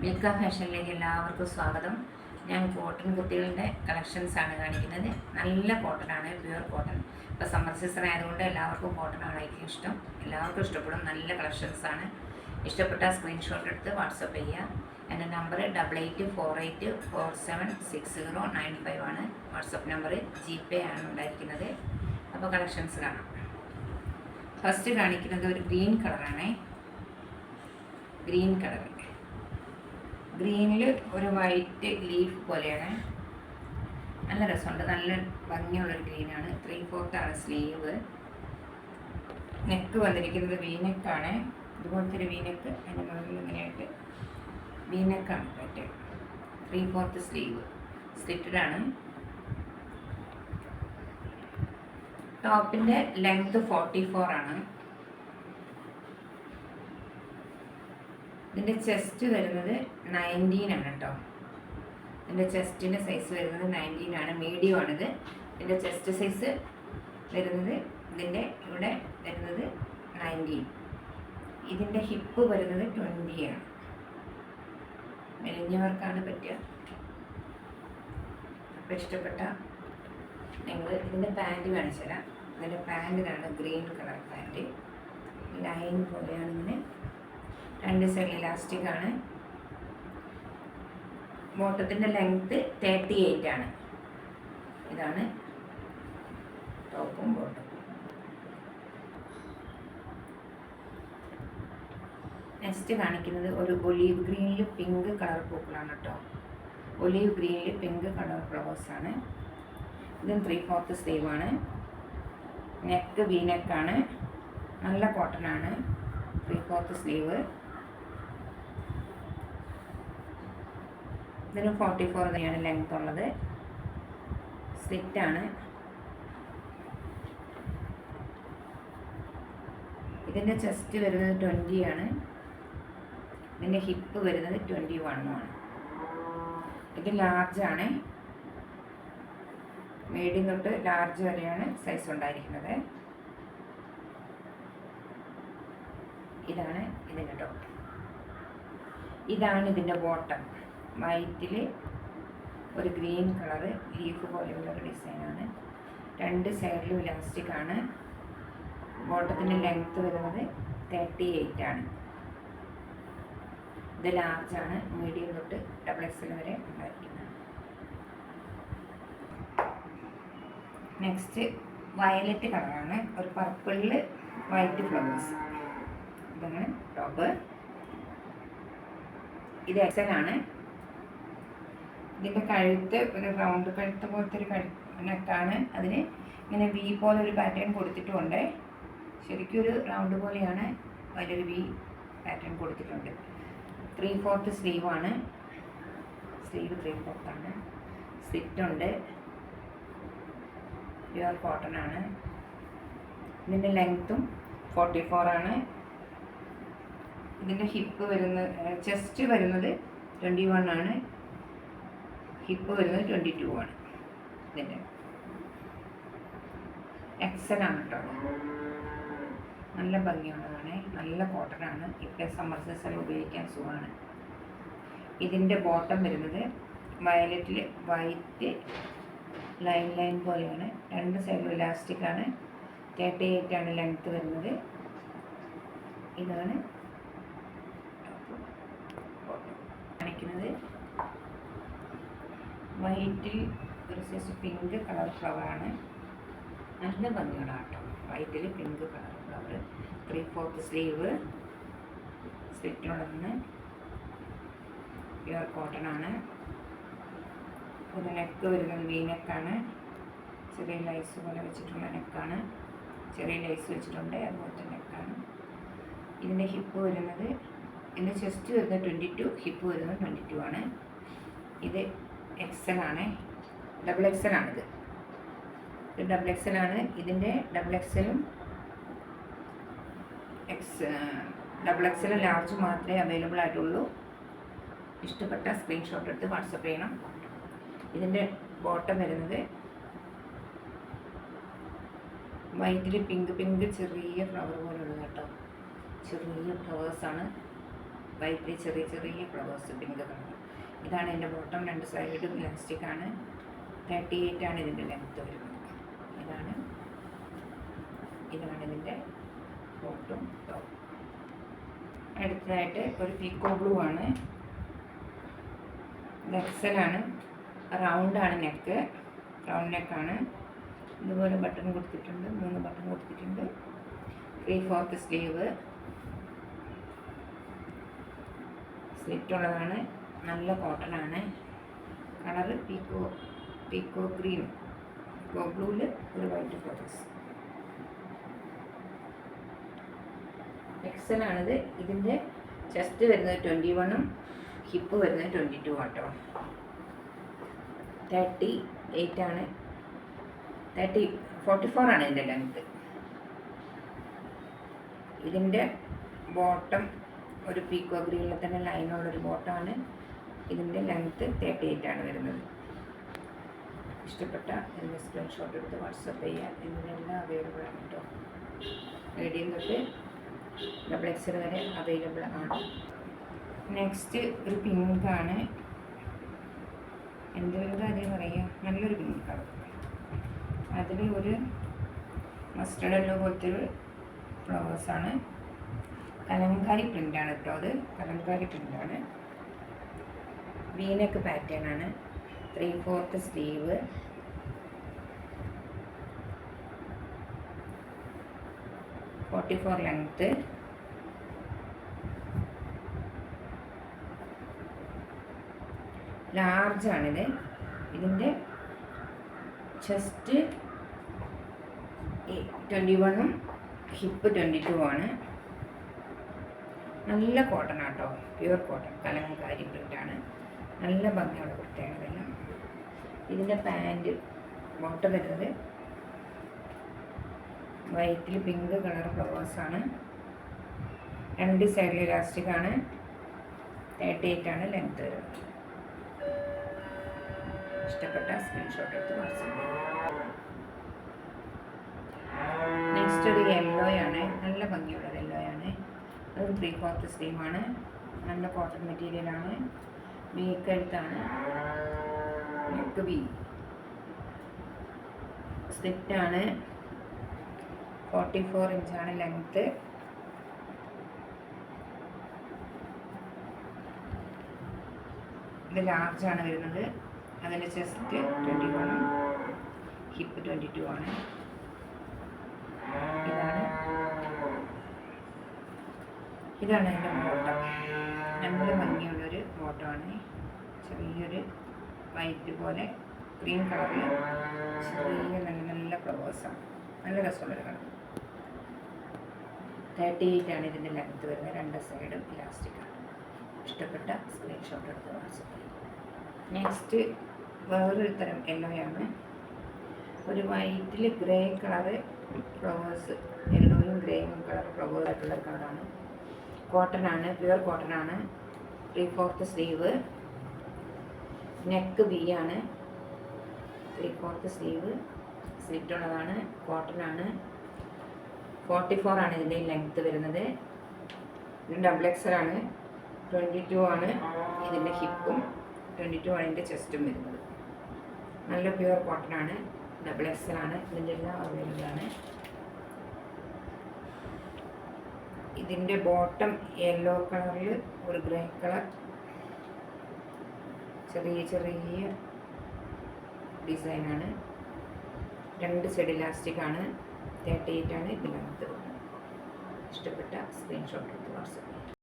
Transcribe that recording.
മിൽക്ക ഫാഷനിലേക്ക് എല്ലാവർക്കും സ്വാഗതം. ഞാൻ കോട്ടൺ കുർത്തികളുടെ കളക്ഷൻസാണ് കാണിക്കുന്നത്. നല്ല കോട്ടനാണ്, പ്യുവർ കോട്ടൺ. ഇപ്പോൾ സമ്മർ സീസൺ ആയതുകൊണ്ട് എല്ലാവർക്കും കോട്ടനാണ് ഏറ്റവും ഇഷ്ടം. എല്ലാവർക്കും ഇഷ്ടപ്പെടും. നല്ല കളക്ഷൻസാണ്. ഇഷ്ടപ്പെട്ട സ്ക്രീൻഷോട്ട് എടുത്ത് വാട്സപ്പ് ചെയ്യുക. എൻ്റെ നമ്പർ 8848476095 ആണ്. വാട്സപ്പ് നമ്പർ GPay ആണ് ഉണ്ടായിരിക്കുന്നത്. അപ്പോൾ കളക്ഷൻസ് കാണാം. ഫസ്റ്റ് കാണിക്കുന്നത് ഒരു ഗ്രീൻ കളറാണ്. ഗ്രീൻ കളർ, ഗ്രീനിൽ ഒരു വൈറ്റ് ലീഫ് പോലെയാണ്. നല്ല രസമുണ്ട്, നല്ല ഭംഗിയുള്ളൊരു ഗ്രീനാണ്. 3/4 ആണ് സ്ലീവ്. നെക്ക് വന്നിരിക്കുന്നത് വീനെക്കാണ്. ഇതുപോലത്തെ ഒരു വീനെക്ക് അതിൻ്റെ മുകളിൽ ഇങ്ങനെയായിട്ട് വീനെക്കാണ് പറ്റുക. 3/4 സ്ലീവ് സ്ലിറ്റഡ് ആണ്. ടോപ്പിൻ്റെ ലെങ്ത് 44 ആണ്. ഇതിൻ്റെ ചെസ്റ്റ് വരുന്നത് 19 ആണ് കേട്ടോ. ഇതിൻ്റെ ചെസ്റ്റിൻ്റെ സൈസ് വരുന്നത് 19 ആണ്. മീഡിയം ആണിത്. ഇതിൻ്റെ ചെസ്റ്റ് സൈസ് വരുന്നത് ഇതിൻ്റെ ഇവിടെ വരുന്നത് 19. ഇതിൻ്റെ ഹിപ്പ് വരുന്നത് 20 ആണ്. മെലിഞ്ഞവർക്കാണ് പറ്റുക. അപ്പോൾ ഇഷ്ടപ്പെട്ട നിങ്ങൾ ഇതിൻ്റെ പാൻറ്റ് കാണിച്ചു തരാം. ഇതിൻ്റെ പാൻറ്റിനാണ് ഗ്രീൻ കളർ പാൻറ്റ്. ലൈൻ പോലെയാണ് ഇങ്ങനെ. 2 സൈഡ് ഇലാസ്റ്റിക് ആണ്. ബോട്ടത്തിൻ്റെ ലെങ്ത്ത് 38 ആണ്. ഇതാണ് ടോപ്പും ബോട്ടും. നെക്സ്റ്റ് കാണിക്കുന്നത് ഒരു ഒലീവ് ഗ്രീനിൽ പിങ്ക് കളർ പൂക്കളാണ് കേട്ടോ. ഒലീവ് ഗ്രീനിൽ പിങ്ക് കളർ ഫ്ലവേഴ്സാണ്. ഇതും 3/4 സ്ലീവാണ്. നെക്ക് വി നെക്കാണ്. നല്ല കോട്ടനാണ്. 3/4 സ്ലീവ്. ഇതിന് 44 തന്നെയാണ് ലെങ്ത് ഉള്ളത്. സ്ലിറ്റാണ്. ഇതിൻ്റെ ചെസ്റ്റ് വരുന്നത് 20 ആണ്. ഇതിൻ്റെ ഹിപ്പ് വരുന്നത് 21 ആണ്. ഇത് ലാർജാണ്. മീഡിയം തൊട്ട് ലാർജ് വരെയാണ് സൈസ് ഉണ്ടായിരിക്കുന്നത്. ഇതാണ് ഇതിൻ്റെ ടോപ്പ്. ഇതാണ് ഇതിൻ്റെ ബോട്ടം. വൈറ്റിൽ ഒരു ഗ്രീൻ കളറ് ലീഫ് പോലെയുള്ളൊരു ഡിസൈനാണ്. 2 സൈഡിലും ഇലാസ്റ്റിക് ആണ്. ബോട്ടത്തിൻ്റെ ലെങ്ത്ത് വരുന്നത് 38 ആണ്. ഇത് ലാർജാണ്. മീഡിയം തൊട്ട് XXL വരെ ഉണ്ടായിരിക്കുന്നത്. നെക്സ്റ്റ് വയലറ്റ് കളറാണ്. ഒരു പർപ്പിളിൽ വൈറ്റ് ഫ്ലവേഴ്സ്. ഇതാണ് ടോപ്പ്. ഇത് XL ആണ്. ഇതിൻ്റെ കഴുത്ത് ഒരു റൗണ്ട് കഴുത്ത് പോലത്തെ ഒരു നെക്കാണ്. അതിന് ഇങ്ങനെ വി പോലെ ഒരു പാറ്റേൺ കൊടുത്തിട്ടുമുണ്ട്. ശരിക്കും ഒരു റൗണ്ട് പോലെയാണ്. അതിലൊരു വി പാറ്റേൺ കൊടുത്തിട്ടുണ്ട്. 3/4 സ്ലീവാണ്. സ്ലീവ് 3/4 ആണ്. സ്ലിറ്റുണ്ട്. പ്യുവർ കോട്ടൺ ആണ്. ഇതിൻ്റെ ലെങ്ത്തും 44 ആണ്. ഇതിൻ്റെ ഹിപ്പ് വരുന്നത് ചെസ്റ്റ് വരുന്നത് 21 ആണ്. ഹിപ്പ് വരുന്നത് 22 ആണ്. ഇതിൻ്റെ XL ആണ് കേട്ടോ. നല്ല ഭംഗിയുള്ളതാണ്. നല്ല കോട്ടനാണ്. ഇപ്പോൾ സമ്മർ സീസണിൽ ഉപയോഗിക്കാൻ സുഖമാണ്. ഇതിൻ്റെ ബോട്ടം വരുന്നത് വയലറ്റിൽ വൈറ്റ് ലൈൻ പോലെയാണ്. 2 സൈഡിലും ഇലാസ്റ്റിക് ആണ്. 38 ആണ് ലെങ്ത്ത് വരുന്നത്. ഇതാണ് കാണിക്കുന്നത്. വൈറ്റിൽ ഒരു സൈസ് പിങ്ക് കളർ ഫ്ലവറാണ്. നല്ല ഭംഗിയുള്ള കേട്ടോ. വൈറ്റിൽ പിങ്ക് കളർ ഫ്ലവർ. 3/4 സ്ലീവ്. സ്ലിറ്റുള്ളതെന്ന് പ്യുവർ കോട്ടൺ ആണ്. ഒരു നെക്ക് വരുന്നത് വി നെക്കാണ്. ചെറിയ ലൈസ് പോലെ വെച്ചിട്ടുള്ള നെക്കാണ്. ചെറിയ ലൈസ് വെച്ചിട്ടുണ്ട്. അതുപോലത്തെ നെക്കാണ്. ഇതിൻ്റെ ഹിപ്പ് വരുന്നത് ഇതിൻ്റെ ചെസ്റ്റ് വരുന്നത് 22, ഹിപ്പ് വരുന്നത് 22 ആണ്. ഇത് XL ആണ്. XXL ആണിത്. ഇത് XXL ആണ്. ഇതിൻ്റെ XXLും XXL ലാർജ് മാത്രമേ അവൈലബിൾ ആയിട്ടുള്ളൂ. ഇഷ്ടപ്പെട്ട സ്ക്രീൻഷോട്ട് എടുത്ത് വാട്സപ്പ് ചെയ്യണം. ഇതിൻ്റെ ബോട്ടം വരുന്നത് വൈറ്റിൽ പിങ്ക് ചെറിയ ഫ്ലവർ പോലുള്ളത് കേട്ടോ. ചെറിയ ഫ്ലവേഴ്സാണ്. വൈറ്റിൽ ചെറിയ ചെറിയ ഫ്ലവേഴ്സ് പിങ്ക് കളർ. ഇതാണ് എൻ്റെ ബോട്ടം. 2 സൈഡും ഇലാസ്റ്റിക്കാണ്. 38 ആണ് ഇതിൻ്റെ ലെങ്ത്ത് വരുന്നത്. ഇതാണ് ഇതിൻ്റെ ബോട്ടം ടോപ്പ്. അടുത്തതായിട്ട് ഒരു പീക്കോ ബ്ലൂ ആണ്. ഇത് എക്സലാണ്. റൗണ്ടാണ് നെക്ക്, റൗണ്ട് നെക്കാണ്. ഇതുപോലെ ബട്ടൺ കൊടുത്തിട്ടുണ്ട്, 3 ബട്ടൺ കൊടുത്തിട്ടുണ്ട്. 3/4 സ്ലീവ്, സ്ലിറ്റ് ഉള്ളതാണ്. നല്ല കോട്ടനാണ്. കളറ് പീക്കോ ഗ്രീൻ, പീക്കോ ബ്ലൂവിൽ ഒരു വൈറ്റ് ഫ്ലവേഴ്സ്. എക്സലാണിത്. ഇതിൻ്റെ ചെസ്റ്റ് വരുന്നത് 21ഉം ഹിപ്പ് വരുന്നത് 22 ആട്ടോ. 38 ആണ്. 44 ആണ് ഇതിൻ്റെ ലെങ്ത്ത്. ഇതിൻ്റെ ബോട്ടം ഒരു പീക്കോ ഗ്രീനിൽ തന്നെ ലൈനുള്ളൊരു ബോട്ടമാണ്. ഇതിൻ്റെ ലെങ്ത്ത് 38 ആണ് വരുന്നത്. ഇഷ്ടപ്പെട്ട എൻ്റെ സ്ക്രീൻഷോട്ട് എടുത്ത് വാട്സപ്പ് ചെയ്യുക. ഇതിനെല്ലാം അവൈലബിൾ ആണ് കേട്ടോ. മീഡിയം തൊട്ട് XL വരെ അവൈലബിൾ ആണ്. നെക്സ്റ്റ് ഒരു പിങ്കാണ്. എന്ത് പിങ്ക് അതിന് പറയുക, നല്ലൊരു പിങ്ക് കളർ. അതിൽ ഒരു മസ്റ്റർഡ് യെല്ലോ പോലത്തെ ഒരു ഫ്ലവേഴ്സാണ്. കലങ്കാരി പ്രിൻ്റാണ് കേട്ടോ. അത് കലങ്കാരി പ്രിൻ്റാണ്. വീനക്ക് പാറ്റേൺ ആണ്. 3/4 സ്ലീവ്, .44 ലെങ്ത്ത്. ലാർജാണിത്. ഇതിൻ്റെ ചെസ്റ്റ് 21ഉം ഹിപ്പ് 22 ആണ്. നല്ല കോട്ടൺ ആട്ടോ, പ്യുവർ കോട്ടൺ, കലങ്കാരി പ്രിൻ്റാണ്. നല്ല ഭംഗിയുള്ള കുർത്തയാണ് ഇതെല്ലാം. ഇതിൻ്റെ പാൻറ്റ് ബോട്ടം വരുന്നത് വൈറ്റിൽ പിങ്ക് കളർ ഫ്ലവേഴ്സാണ്. 2 സൈഡിൽ ഇലാസ്റ്റിക്കാണ്. 38 ആണ് ലെങ്ത്ത് വരുന്നത്. ഇഷ്ടപ്പെട്ട സ്ക്രീൻഷോട്ട് എടുത്ത് വാട്സപ്പ് ചെയ്യുക. നെക്സ്റ്റ് ഒരു യെല്ലോയാണ്. നല്ല ഭംഗിയുള്ള യെല്ലോയാണ്. അത് 3/4 സ്ലീവാണ്. നല്ല കോട്ടൺ മെറ്റീരിയലാണ്. വീക്കെടുത്താണ്. Neck V സ്ലിറ്റാണ്. 44 ഇഞ്ചാണ് ലെങ്ത്ത്. ഇത് ലാർജാണ് വരുന്നത്. അതിൻ്റെ ചെസ്റ്റ് 21ഉം ഹിപ്പ് 22 ആണ്. ഇതാണ് എൻ്റെ ബോട്ടം. നല്ല ഭംഗിയുള്ളൊരു ബോട്ടമാണ്. ചെറിയൊരു വൈറ്റ് പോലെ ക്രീം കളറിൽ ചെറിയ നല്ല നല്ല ഫ്ലവേഴ്സാണ്. നല്ല രസമുള്ളൊരു കളർ. 38 ആണ് ഇതിൻ്റെ ലെങ്ത്ത് വരുന്നത്. 2 സൈഡും ഇലാസ്റ്റിക്കാണ്. ഇഷ്ടപ്പെട്ട സ്ക്രീൻഷോട്ട് എടുത്ത് വാട്സപ്പ് ചെയ്യും. നെക്സ്റ്റ് വേറൊരു തരം യെല്ലോയാണ്. ഒരു വൈറ്റിൽ ഗ്രേ കളറ് ഫ്ലവേഴ്സ്, യെല്ലോയും ഗ്രേയും കളർ ഫ്ലവേഴ്സ് ആയിട്ടുള്ള കളറാണ്. കോട്ടനാണ്, പ്യുവർ കോട്ടനാണ്. 3/4 സ്ലീവ്, നെക്ക് വി ആണ്. 3/4 സ്ലീവ്, സ്ലിറ്റ് ഉള്ളതാണ്. കോട്ടനാണ്. 44 ആണ് ഇതിൻ്റെ ലെങ്ത്ത് വരുന്നത്. ഇത് XL ആണ്. 22 ആണ് ഇതിൻ്റെ ഹിപ്പും, 22 ആണ് ഇതിൻ്റെ ചെസ്റ്റും വരുന്നത്. നല്ല പ്യുവർ കോട്ടനാണ്. XL ആണ്. ഇതിൻ്റെ എല്ലാം അവൈലബിൾ ആണ്. ഇതിൻ്റെ ബോട്ടം യെല്ലോ കളറിൽ ഒരു ഗ്രേ കളർ ചെറിയ ചെറിയ ഡിസൈനാണ്. 2 സൈഡ് ഇലാസ്റ്റിക്കാണ്. 38 ആണ് ഇതിനകത്ത്. ഇഷ്ടപ്പെട്ട സ്ക്രീൻഷോട്ട് എടുത്ത് വാട്സപ്പ് ചെയ്യാം.